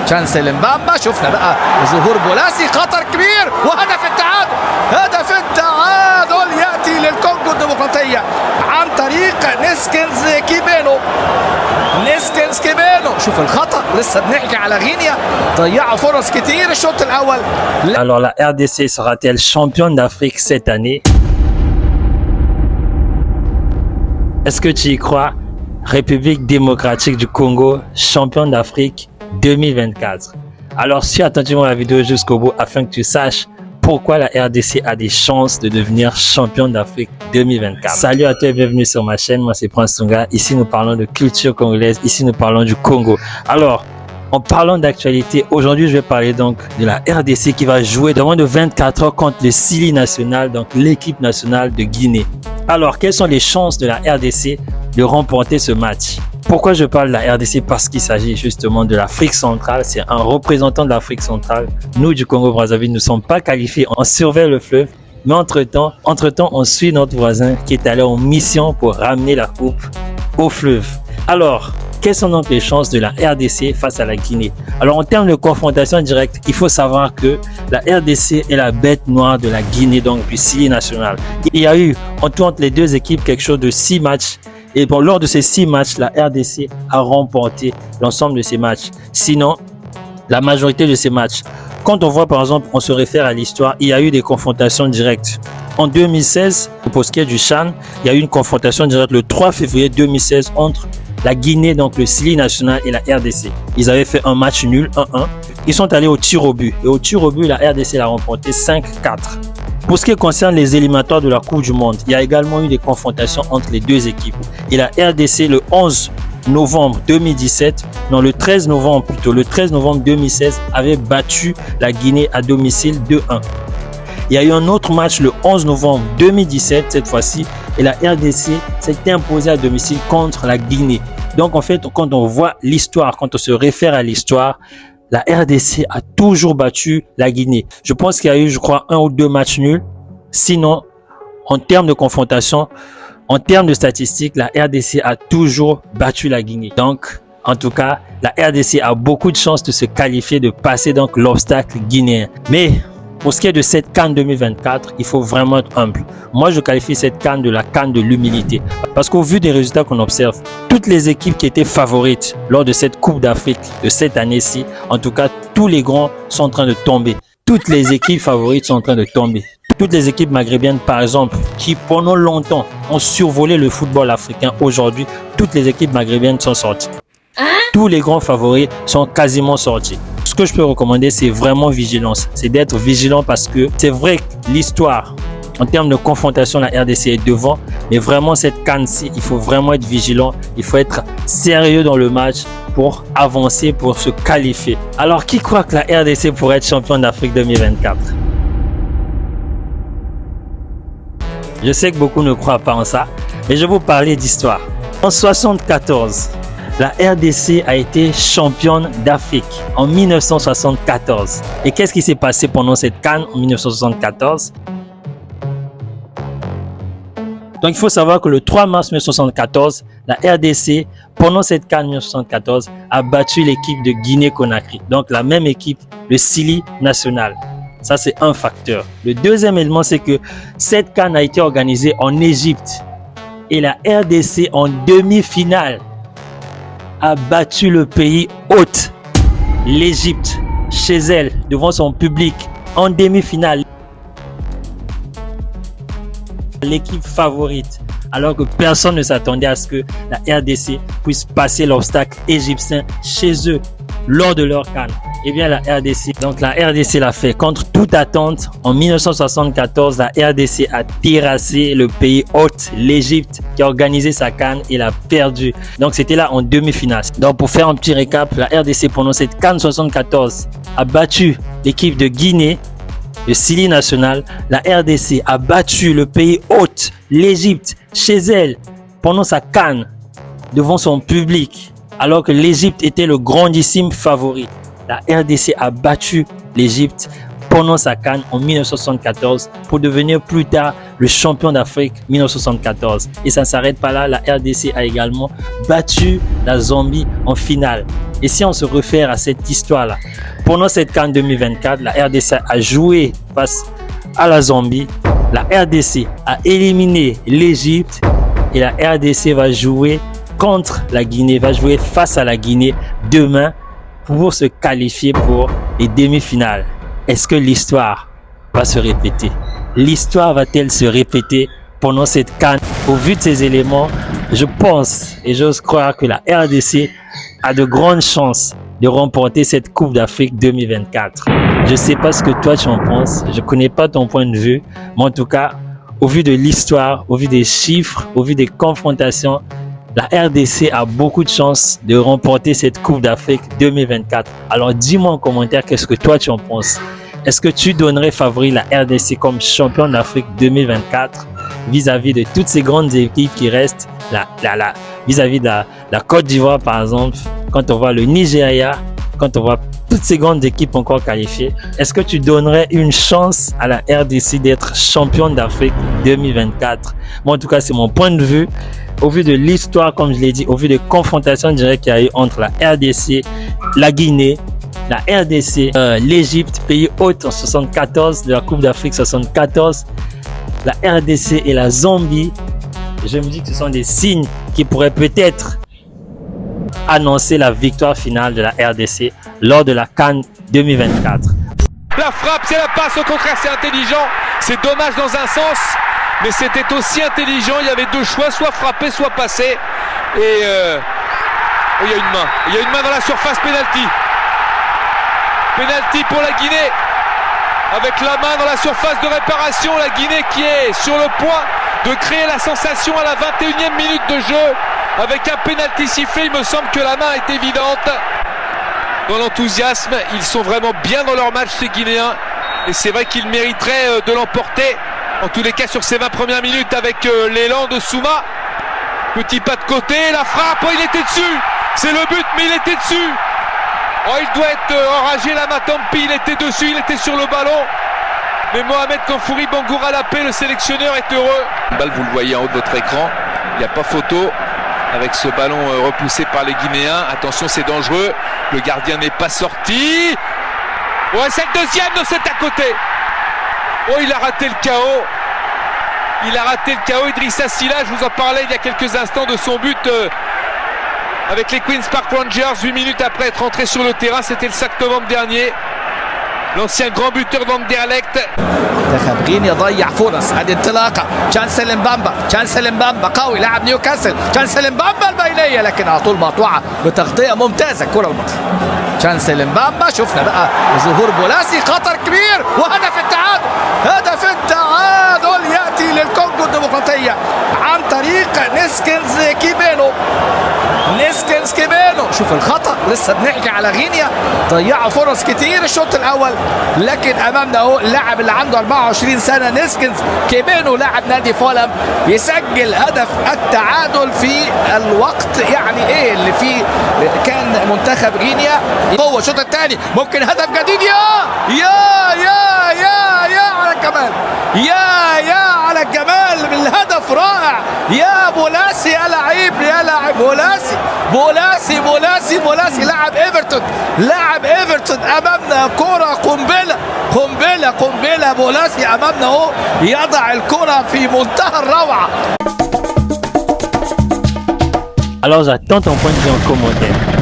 شانسل مبابا. شفنا بقى ظهور بولاسي، خطر كبير وهدف التعادل. هدف التعادل ياتي للكونغو الديمقراطيه عن طريق نيسكنز كيمينو. نيسكنز كيمينو. شوف الخطا، لسه بنحكي على غينيا، ضيعوا فرص كتير الشوط الاول. Alors la RDC sera-t-elle championne d'Afrique cette année? Est-ce que tu y crois? République démocratique du Congo, championne d'Afrique 2024. Alors suis attentivement la vidéo jusqu'au bout afin que tu saches pourquoi la RDC a des chances de devenir championne d'Afrique 2024. Salut à toi et bienvenue sur ma chaîne, moi c'est Prince Tunga. Ici nous parlons de culture congolaise, ici nous parlons du Congo. Alors, en parlant d'actualité, aujourd'hui je vais parler donc de la RDC qui va jouer dans moins de 24 heures contre le Sili national, donc l'équipe nationale de Guinée. Alors, quelles sont les chances de la RDC de remporter ce match? Pourquoi je parle de la RDC? Parce qu'il s'agit justement de l'Afrique centrale. C'est un représentant de l'Afrique centrale. Nous, du Congo-Brazzaville, ne sommes pas qualifiés. On surveille le fleuve. Mais entre-temps, on suit notre voisin qui est allé en mission pour ramener la coupe au fleuve. Alors, quelles sont donc les chances de la RDC face à la Guinée? Alors, en termes de confrontation directe, il faut savoir que la RDC est la bête noire de la Guinée, donc du Sili national. Il y a eu, en tout entre les deux équipes, quelque chose de 6 matchs. Et bon, lors de ces 6 matchs, la RDC a remporté l'ensemble de ces matchs. Sinon, la majorité de ces matchs, quand on voit par exemple, on se réfère à l'histoire, il y a eu des confrontations directes. En 2016, pour ce qui est du CHAN, il y a eu une confrontation directe le 3 février 2016 entre la Guinée, donc le Sili national et la RDC. Ils avaient fait un match nul, 1-1. Ils sont allés au tir au but. Et au tir au but, la RDC l'a remporté 5-4. Pour ce qui concerne les éliminatoires de la Coupe du Monde, il y a également eu des confrontations entre les deux équipes. Et la RDC, le 11 novembre 2017, non le 13 novembre plutôt, le 13 novembre 2016, avait battu la Guinée à domicile 2-1. Il y a eu un autre match le 11 novembre 2017, cette fois-ci, et la RDC s'était imposée à domicile contre la Guinée. Donc en fait, quand on voit l'histoire, quand on se réfère à l'histoire, la RDC a toujours battu la Guinée. Je pense qu'il y a eu, je crois, 1 ou 2 matchs nuls. Sinon, en termes de confrontation, en termes de statistiques, la RDC a toujours battu la Guinée. Donc, en tout cas, la RDC a beaucoup de chances de se qualifier, de passer donc l'obstacle guinéen. Mais pour ce qui est de cette CAN 2024, il faut vraiment être humble. Moi, je qualifie cette CAN de la CAN de l'humilité. Parce qu'au vu des résultats qu'on observe, toutes les équipes qui étaient favorites lors de cette Coupe d'Afrique de cette année-ci, en tout cas, tous les grands sont en train de tomber. Toutes les équipes favorites sont en train de tomber. Toutes les équipes maghrébiennes, par exemple, qui pendant longtemps ont survolé le football africain, aujourd'hui, toutes les équipes maghrébiennes sont sorties. Tous les grands favoris sont quasiment sortis. Ce que je peux recommander, c'est vraiment vigilance. C'est d'être vigilant parce que c'est vrai que l'histoire, en termes de confrontation, la RDC est devant. Mais vraiment, cette CAN-ci, il faut vraiment être vigilant. Il faut être sérieux dans le match pour avancer, pour se qualifier. Alors, qui croit que la RDC pourrait être championne d'Afrique 2024? Je sais que beaucoup ne croient pas en ça, mais je vais vous parler d'histoire. En 1974, la RDC a été championne d'Afrique en 1974. Et qu'est-ce qui s'est passé pendant cette CAN en 1974? Donc, il faut savoir que le 3 mars 1974, la RDC, pendant cette CAN 1974, a battu l'équipe de Guinée-Conakry. Donc, la même équipe, le Sili national. Ça, c'est un facteur. Le deuxième élément, c'est que cette CAN a été organisée en Égypte. Et la RDC, en demi-finale, a battu le pays hôte, l'Égypte, chez elle, devant son public, en demi-finale. L'équipe favorite, alors que personne ne s'attendait à ce que la RDC puisse passer l'obstacle égyptien chez eux lors de leur CAN. Eh bien, la RDC, donc la RDC l'a fait contre toute attente. En 1974, la RDC a terrassé le pays hôte, l'Égypte, qui a organisé sa CAN et l'a perdu. Donc, c'était là en demi-finale. Donc, pour faire un petit récap, la RDC, pendant cette CAN 74, a battu l'équipe de Guinée, le Sili national. La RDC a battu le pays hôte, l'Égypte, chez elle, pendant sa CAN, devant son public, alors que l'Égypte était le grandissime favori. La RDC a battu l'Égypte pendant sa CAN en 1974 pour devenir plus tard le champion d'Afrique 1974. Et ça ne s'arrête pas là, la RDC a également battu la Zambie en finale. Et si on se réfère à cette histoire-là, pendant cette CAN 2024, la RDC a joué face à la Zambie, la RDC a éliminé l'Égypte et la RDC va jouer contre la Guinée, va jouer face à la Guinée demain pour se qualifier pour les demi-finales. Est-ce que l'histoire va se répéter? L'histoire va-t-elle se répéter pendant cette CAN? Au vu de ces éléments, je pense et j'ose croire que la RDC a de grandes chances de remporter cette Coupe d'Afrique 2024. Je ne sais pas ce que toi tu en penses, je ne connais pas ton point de vue, mais en tout cas, au vu de l'histoire, au vu des chiffres, au vu des confrontations, la RDC a beaucoup de chances de remporter cette Coupe d'Afrique 2024. Alors dis-moi en commentaire qu'est-ce que toi tu en penses. Est-ce que tu donnerais favori la RDC comme champion d'Afrique 2024 vis-à-vis de toutes ces grandes équipes qui restent, vis-à-vis de la Côte d'Ivoire par exemple, quand on voit le Nigeria, quand on voit toutes ces grandes équipes encore qualifiées, est-ce que tu donnerais une chance à la RDC d'être champion d'Afrique 2024? Moi en tout cas c'est mon point de vue. Au vu de l'histoire, comme je l'ai dit, au vu des confrontations directes qu'il y a eu entre la RDC, la Guinée, la RDC, l'Égypte, pays hôte en 74 de la Coupe d'Afrique 74, la RDC et la Zambie, je me dis que ce sont des signes qui pourraient peut-être annoncer la victoire finale de la RDC lors de la CAN 2024. La frappe, c'est la passe, au contraire c'est intelligent, c'est dommage dans un sens, mais c'était aussi intelligent, il y avait deux choix, soit frapper, soit passer, et il y a une main dans la surface, penalty pour la Guinée, avec la main dans la surface de réparation, la Guinée qui est sur le point de créer la sensation à la 21e minute de jeu, avec un penalty sifflé. Il me semble que la main est évidente. Dans l'enthousiasme, ils sont vraiment bien dans leur match ces Guinéens, et c'est vrai qu'ils mériteraient de l'emporter, en tous les cas sur ces 20 premières minutes, avec l'élan de Souma. Petit pas de côté, la frappe, oh, il était dessus, c'est le but mais il était dessus. Oh, il doit être enragé là, Matampi, il était dessus, il était sur le ballon. Mais Mohamed Kanfouri Bangoura Lapé, le sélectionneur, est heureux. La balle, vous le voyez en haut de votre écran, il n'y a pas photo avec ce ballon repoussé par les Guinéens. Attention, c'est dangereux, le gardien n'est pas sorti. Ouais, c'est le deuxième, de cet à côté. Oh, il a raté le KO. Il a raté le KO. Idrissa Silla, je vous en parlais il y a quelques instants de son but avec les Queen's Park Rangers, 8 minutes après être rentré sur le terrain. C'était le 5 novembre dernier. L'ancien grand buteur d'Anderlecht. منتخب غينيا ضيع فرص. هذه انطلاقه تشانسل مبامبا، تشانسل مبامبا قوي لاعب نيوكاسل، تشانسل مبامبا البينيه لكن على طول مقطوعه بتغطيه ممتازه. الكره المصري تشانسل مبامبا، شفنا بقى ظهور بولاسي، خطر كبير وهدف التعادل. هدف التعادل ياتي للكونغو الديمقراطيه عن طريق نيسكنز كيبينو. نيسكنز كيبينو، شوف الخطأ، لسه بنحكي على غينيا ضيعوا فرص كتير الشوط الاول، لكن امامنا اهو اللاعب اللي عنده 24 سنه نيسكنز كيبينو لاعب نادي فولهام يسجل هدف التعادل في الوقت يعني ايه اللي فيه كان منتخب غينيا قوه. الشوط الثاني ممكن هدف جديد. يا على الجمال، يا على الجمال، الهدف رائع يا بولاسي، يا لعيب بولاسي لاعب ايفرتون امامنا كرة قنبلة بولاسي امامنا اهو يضع الكرة في منتهى الروعة. Alors j'attends ton point de vue en commentaire.